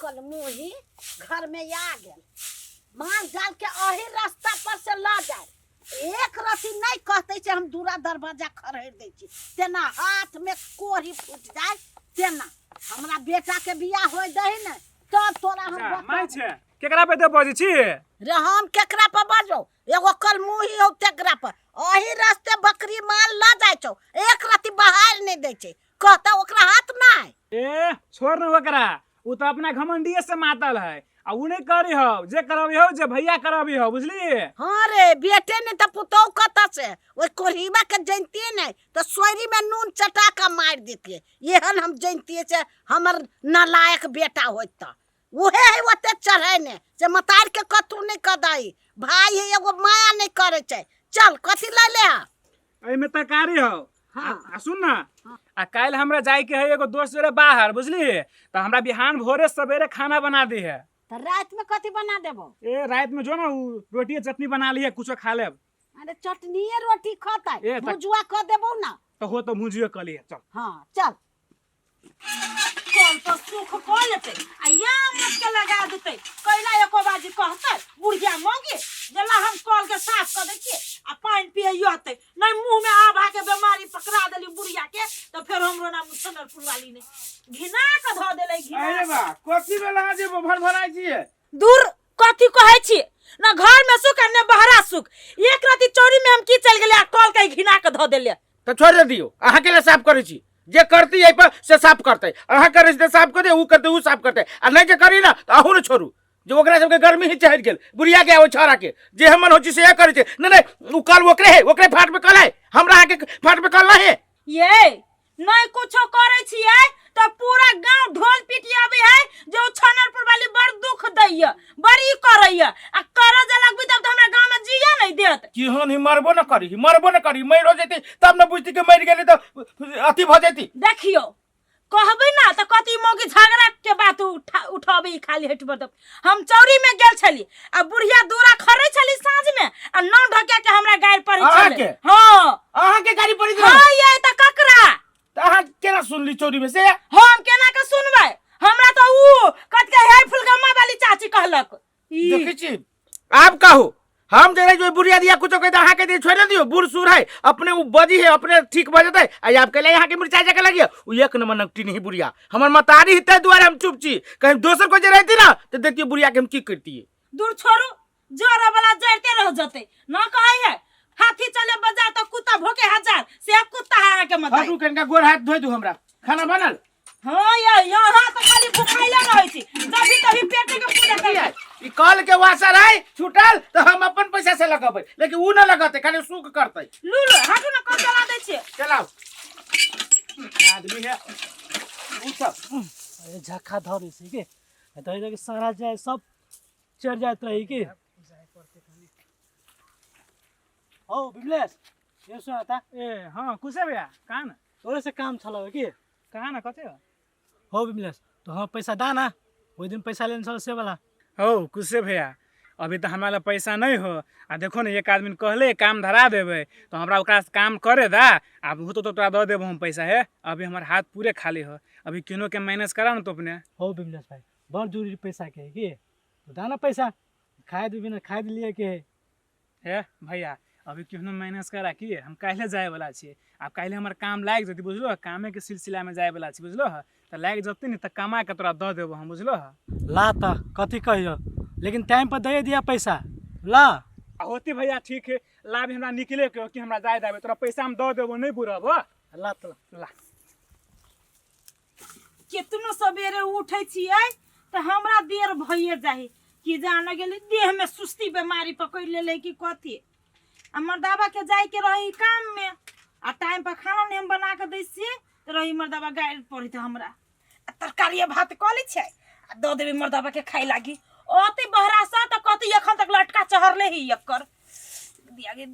कल मुही घर में आ गए माल जाल के अही रास्ता पर से ला जाए एक रति नहीं कहते से हम दूरा दरवाजा खड़े दे छी तेना हाथ में कोरी फूट जाए तेना हमरा बेटा के बियाह होय दही न तब तोरा हम माय छे केकरा पे दे बजे छी रे हम केकरा पर बाजो एगो कल मुही हो तेकरा पर अही रास्ते बकरी माल ला जाय छौ एक रति बहार नहीं दे छे कहता ओकरा हाथ नहीं ए छोड़ न ओकरा उ तो अपना घमंडिये से मातल है आ उ नहीं करी हो जे करबी हो जे भैया करबी हो बुझली। हां रे बेटे ने त पुतौ कता से ओइ कोरहीबा के जानती नहीं तो सोयरी में नून चटा का मार देती एहन हम जानती से हमर नालायक बेटा होत उहे है ओते चढ़े ने से मतार के कतू नहीं कदाई भाई है एगो माया नहीं करे छे चल कथि ले ले एई में तरकारी हो। हां आ सुन ना आ काल हमरा जाय के है एगो दोस्त रे बाहर बुझली त हमरा बिहान भोरे सवेरे खाना बना दी है तो रात में कथि बना देबो ए रात में जो ना रोटी चटनी बना ली है कुछो खा लेब अरे चटनी रोटी खाता ए, भुजुआ क देबो ना तो हो तो मुझियो कर लिए चल। हां चल कल तो सुख को लेते आ या मत के लगा देते कैला एको बाजी कहते बुढ़िया मोगी जला हम कल के साफ कर देखिए आ पानी पिए होते नहीं मुंह में आभा के बीमारी पकड़ा देली बुढ़िया के तो फिर हमरो नाम सनरपुर वाली ने घिना के ध देले घिना अरे बा कथि बेला जे भर भराई छिए दूर कथि कहै छी ना घर में सुख ने बहरा सुख एक राती चोरी में हम की चल गेले आ कल के घिना के ध देले तो छोड़ दियो अहा के लिए साफ करै छी जे करती यही पर से साफ करते अहा करे से साफ कर दे ऊ करते ऊ साफ करते आ नहीं जे करी ना तो अहू न छोड़ू जो ओकरा सबके गर्मी ही चढ़ गेल बुढ़िया के ओ छोरा के जे हमन हो छी से करे छे नहीं ऊ कल ओकरे है ओकरे फाट में कल है हमरा आके फाट में कल नहीं है ये नहीं कुछो करे छिए तो पूरा गांव ढोल पिटियाबे है जो छनरपुर वाली बड़ दुख दैया बड़ी करैया आ कर जलक तब तो हमरा गांव में जिया नहीं देत किहन ही मरबो न करी मर हो जेती तब न बुझती के मर गेली तो अति भ जेती देखियो कहबे ना तो कति मोगी झगड़ा के बात उठाबे खाली हट बत हम चौरी में गेल छली आ बुढ़िया दूरा खरे छली साँझ में आ नौ ढके के हमरा गाड़ पड़ी छले हां अहा के गाड़ी पड़ी हां ये त ककरा अहा केना सुनली चोरी में से हम केना के सुनबै हमरा तो ऊ कत के हे फुलगम्मा वाली चाची कहलक देखै छी आप कहो हम जरे जो बुढ़िया दिया कुछ कहता अहा के दे छोड़ दियो बूढ़ सूर है अपने वो बजी है अपने ठीक बजत है आ आप कहले यहां के मिर्चा जके लगियो उ एक नंबर नकटी नहीं बुढ़िया हमर मतारी हिते दुआरे हम चुप छी कहीं दोसर को जे रहती ना तो देखिए बुढ़िया के हम की करती है दूर छोड़ू जोरा वाला जड़ते रह जते न कहै है हाथी चले बाजार तो कुत्ता भोके हजार से कुत्ता है के मत हटू कनका गोर हाथ धोइ दू हमरा खाना बनल हां या यहां तो खाली भुखाइला रहै छी तभी तभी पेट के पूजा कर ई कल के वासर है छूटल तो हम अपन पैसा से लगाबै लेकिन ऊ न लगाते खाली सुख करते लूलू हाथू न कर चला दे छी चलाओ आदमी है ऊ सब अरे झक्का धरे से के तो इधर के सारा जाए सब चढ़ जात रही के ओ बिमलेश ये सो आता ए हां कुसे भैया कहां ना तोरे से काम छलो के कहां ना कते हो बिमलेश तो हम पैसा दाना ओइ दिन पैसा लेन छल से वाला हो कुसे भैया अभी तो हमारा पैसा नहीं हो आ देखो ना एक आदमी कहले काम धरा देबे तो हमरा ओकरा से काम करे दा अब हो तो तोरा दे देबो हम पैसा है अभी हमार हाथ पूरे खाली हो अभी किनो के मैनेज करा ना तो अपने हो बिमलेश भाई बहुत जरूरी पैसा के तो दाना पैसा खाए दे बिना खाए लिए के है भैया अभी क्यों मैनेज करा कि हम काल्हे जाए वाला छी अब काल्हे हमार काम लाग जती बुझलो कामे के सिलसिला में जाए वाला छी बुझलो त लाग जती न त कमा के तोरा द देबो हम बुझलो ला त कथी कहियो लेकिन टाइम पर दे दिया पैसा ला होती भैया ठीक है ला भी हमरा निकले के कि हमरा जाए देबे तोरा पैसा हम द देबो नहीं बुरब ला त ला कितनो सवेरे उठै छियै त हमरा देर भइए जाहि कि जान गेली देह में सुस्ती बीमारी पकड़ लेले कि कथी हमर दावा के जाय के रही काम में आ टाइम पर खाना नहीं हम बना के दै छियै त रही मर्दावा गाड़ी पड़ी त हमरा तरकारी भात क लै छै आ द देबे मर्दावा के खाइ लागी ओते बहरा सा त कथी एखन तक लटका चहरले ही एकर दिया गे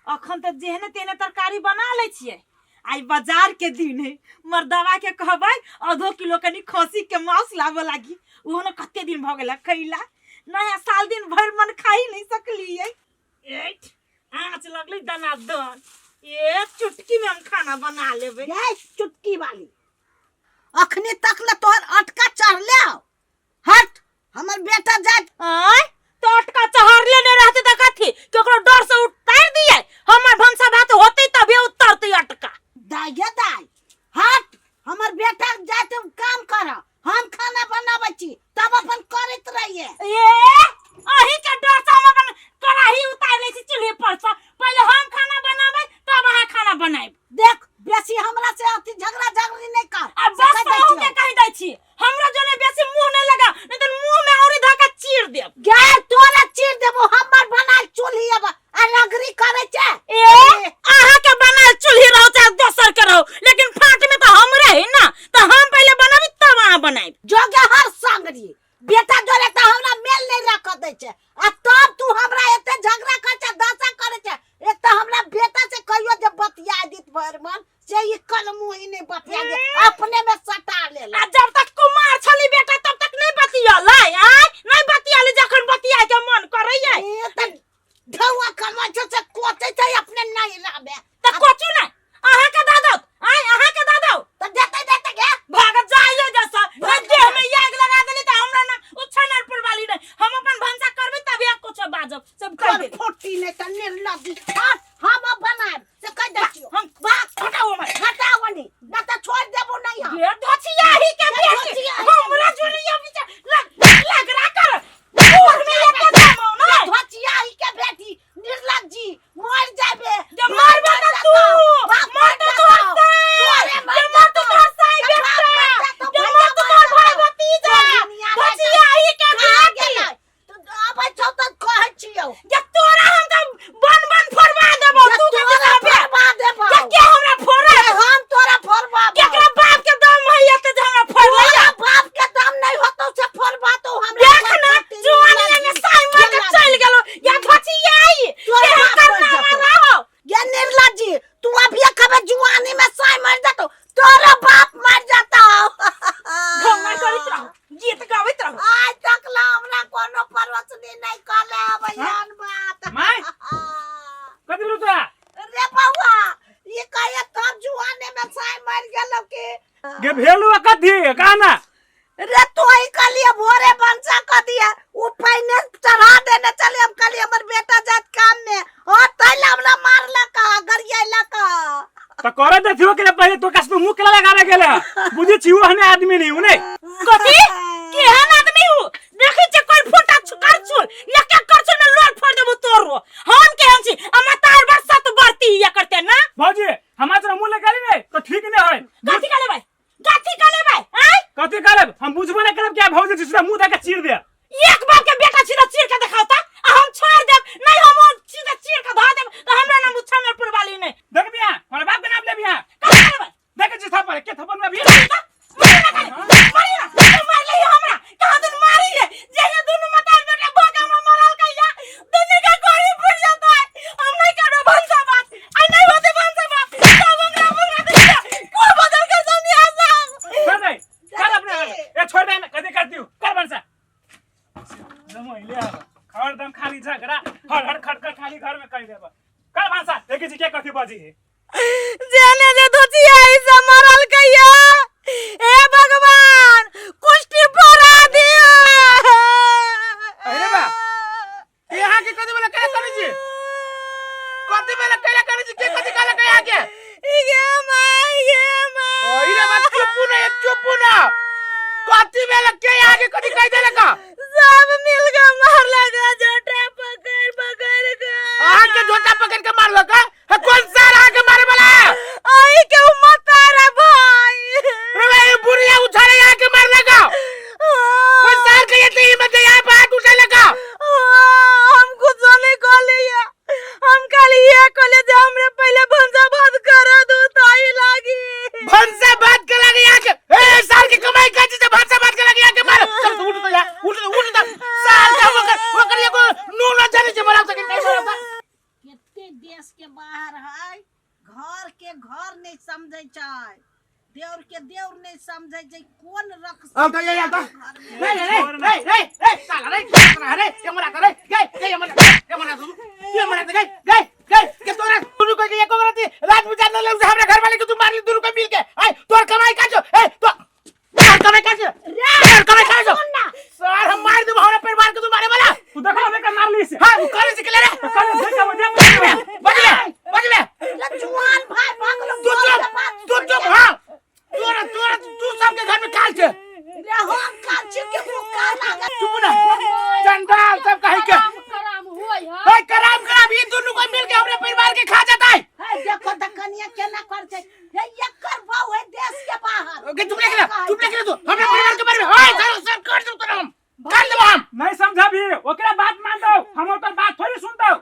अखन त जेहने तेने तरकारी बना लै छियै आई बाजार के दिन है मर्दावा के कहबै आधो किलो कनी खसी के मांस लाबे लागी ओहो न कते दिन भ गेला खैला नया साल दिन भर मन खाई नहीं सकलिए एट आँच लगली दनादन एक चुटकी में हम खाना बना लेबे ये चुटकी वाली अखनी तक ले तोहर अटका चढ़ले हो। हट हमर बेटा जात आय तो अटका चढ़ले ने रहते त कथी केकरो डर से उतार दिए हमर भंसा भात होते तबे उतरती अटका दाइए दाई। हट हमर बेटा जात काम कर, हम खाना बनाबै छी तब अपन करैत रहिए। ए अही के डर से हम अपन कढ़ाई उतार ले छी चूल्हे पर से पहले हम खाना बनाबै तब अहाँ खाना बनाएब। देख बेसी हमरा से अति झगड़ा झगड़ी नहीं कर। अब बस कहूं के कह दै छी हमरा जने बेसी मुंह नहीं लगा नहीं तो मुंह में औरी धक्का चीर देब। गैर तोरा चीर देबो हमर बनाल चूल्ही अब अलगरी करे छे। ए अहाँ के बनाल चूल्ही रहो चाहे दोसर के रहो लेकिन फाट में तो हमरे है ना तो हम पहले बनाबी तब अहाँ बनाएब। जोगे हर संगरी बेटा जोरे त हमरा मेल नहीं रख दे छे आ तब तू हमरा एते झगड़ा कर छे दशा करे छे। एक त हमरा बेटा से कहियो जे बतिया दित भरमन से ई कलमु ही नहीं बतिया दे अपने में सटा लेला। आ जब तक कुमार छली बेटा तब तक नहीं बतियालै आय नहीं बतियाले जखन बतिया के मन करैयै ए त ढौआ कमा छे से कोते छे अपने नहीं रहबे त कोचू नहीं अहाँ के दादो आय अहाँ के दादो त देते देते के भाग जाइए जैसा मैं देह में आग लगा देली त हमरा ना उछनरपुर वाली नहीं हम अपन भंसा करबे तबे कुछ बाजब सब कह दे फोटी ने त निर्लज्ज हम बनाए से कह दे छियो हम बात हटाओ मत हटावनी ना त छोड़ देबो नहीं हम। ये धोचिया ही के ये बेटी धोचिया ही हमरा जुलिया पीछे लग रहा कर और में एक दामो ना धोचिया ही के बेटी निर्लज्जी मर जाबे जब मार बता तू मार तो तू हंसा जब मार तो हंसा बेटा जब मार तो मार भाई भतीजा धोचिया ही के बेटी तू अब चौथ कह छियो जे तोरा हम त बन बन फरवा देबो तू के फरवा देबो के हमरा फोड़ा हम तोरा फरवा केकरा बाप के दम है या त हमरा फोड़ तोरा बाप के दम नहीं होतो से फरवा तो हमरा देख ना जुआनी ने साई मार के चल गेलो या धोचिया आई तोरा के बाप करना मर जातो। वाला हो ये निर्लज्जी तू अभी कबे जुआनी में साई मर जातो तोरा बाप मर जाता घमंड करित रहो गीत गावित रहो आज तक ला हमरा कोनो परवचनी नहीं कहले भैयान बात माय? कथी बोलू तोरा रे बउआ ये कहे तब जुआने में साई मर गेलो के गे भेलू कथी कहना रे तो ही कलिए भोरे बंसा क दिया उ पहिने चढ़ा देने चले हम कलिए हमर बेटा जात काम में और तैला हमरा मारला का गरियाला का त करे देखियो के पहले तो कस मुंह केला लगावे गेले बुझी छियो हने आदमी नहीं हुने कथी केहन आदमी हूँ देखी छे कोई फुटा छुकर छुल एक एक कर छुल में लोल फोड़ देबो तोरो हम केहन छी अमा तार वर्षा तो बढ़ती या करते ना भौजी हमार तोरा मुंह लगाली नहीं तो ठीक नहीं होय कथी करे भाई कथी करे भाई हैं कथी करब हम बुझबो नहीं करब क्या भौजी सीधा मुंह देके चीर दे एक बार के बेटा सीधा चीर के दिखाता आ हम छोड़ देब नहीं हम सीधा चीर के धा देब तो हमरा नाम उछनरपुर वाली नहीं देख बिया हमारे बाप के नाम ले बिया कथी करे भाई देख जी थप्पड़ के थप्पड़ में भी मारी ना मार ले हमरा कहां दिन मारी है जे ये दोनों मताल बेटा भोगा में मरल कहिया दुनिया का गोली फूट जाता है हम नहीं करो भंसा बात आई नहीं होते भंसा बात सब हमरा बोला दे को बदल के समझ आ कर दे कर अपने ए छोड़ दे कथी करती हूं कर बनसा जमो ले खड़ दम खाली झगड़ा हड़ हड़ खड़ खड़ खाली घर में कह देबा कर बनसा देखी जी के कथी बाजी है जेने जे धोतिया ई से मरल कहिया ए भगवान कुष्टि फोड़ा दियो अरे बा यहाँ के कथी वाला क्या करी छी कथी वाला क्या करी छी के कथी काला कया के ये मां ओ इरे बात चुप ना कथी वाला के आगे कथी कह देले का सब मिल के मार लगा जोटा पकड़ पकड़ के आहा के झोटा पकड़ के मार लगा है कौन सा आहा के मारे वाला आई के मत रे भाई रे भाई बुढ़िया उछाले आहा के मार लगा कोई सार के ये हिम्मत है यहाँ पे हाथ उठा लगा हम कुछ नहीं कहलिए हम खाली ये कहले जे हमरे पहले भंसा भात कर दो ताई लागी भंसा बात के लगे यहाँ के ए सार की कमाई का चीज भंसा बात के लगे यहाँ के मार चल तू उठ तो यार उठ तो सार का वो कर ये को नून ना जाने से मरा सके नहीं मरा कितने देश के बाहर है घर के घर नहीं समझे छै देवर के देवर नहीं समझे छै कौन रख अब तो ये तो रे साला रे ये मरा रे ये मरा गए के तोरा दोनों को ये को करती रात में जानने लग हमरा घर वाले को तू मार ली दोनों को मिल के आई तोर कमाई का जो ए तो काल छे रे हम काल छी के मुका लागे चुप ना चंडाल सब कहीं के कराम कराम होय है ओए कराम ये दोनों को मिल के हमरे परिवार के खा जाता है है देखो त कनिया केना कर छै हे एकर भाव है देश के बाहर ओके चुप ले तू हमरे परिवार के बारे में ओए सर कर दो तो हम कर दो हम नहीं समझा भी ओकरा बात मान दो हम तो बात थोड़ी सुन दो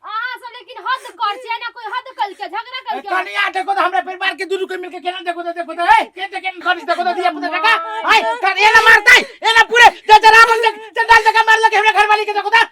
अहाँ सब लेकिन हद कर छै ना कोई हद कल के झगड़ा कल के कनिया देखो तो हमरे परिवार के दोनों को मिल के केना देखो तो ए के खरीद देखो तो दिया पुत्र का हाय कर ये ना मारता है ये ना पूरे रावण चंडाल जगह मार लगे हमरे घरवाली के देखो तो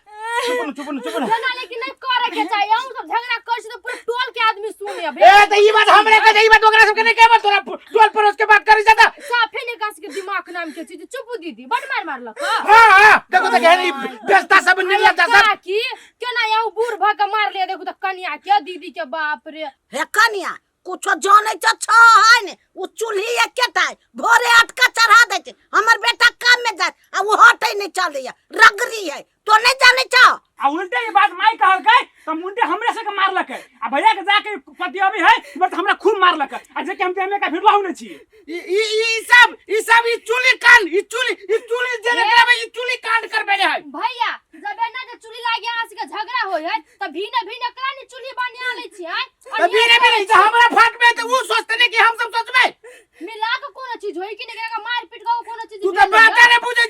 चुप न जना लेकिन नहीं करे के चाहिए हम सब झगड़ा कर छी तो पूरे टोल के आदमी सुने अब ए तो ये बात हमरे के ई बात ओकरा सब के नहीं के तोरा टोल पर उसके बात करी जाता साफे ने कास के दिमाग नाम के चीज चुप दीदी बड़ मार मारलक हां देखो तो कहनी बेस्ता सब निर्लज्जा सब की केना यहू बूढ़ भ के मार ले देखो तो कन्या के दीदी के बाप रे हे कनिया कुछ जाने छ है ने उ चूल्ही एकेटा भोरे अटका चढ़ा दे छै हमर बेटा काम में जाय आ वो हटे नहीं चले रगरी है तो नहीं जाने छ आ उल्टे ये बात माई कहल के तो मुंडे हमरे से के मारलक आ भैया के जाके पति अभी है बस हमरा खूब मारलक आ जे के हम तेमे का भिड़लाउ न छी ई सब ई चूली जेने करबे ई चूली कांड करबे है भैया जबे ना जे चूल्ही लागे आस के झगड़ा होय है त भीने करा नि चूल्ही बनिया ले छी है अभी तो हमरा फाट में तो वो सोचते नहीं कि हम सब सोचबे मिला के कोनो चीज होई कि नहीं मार पीट के कोनो चीज तू तो बात नहीं बुझे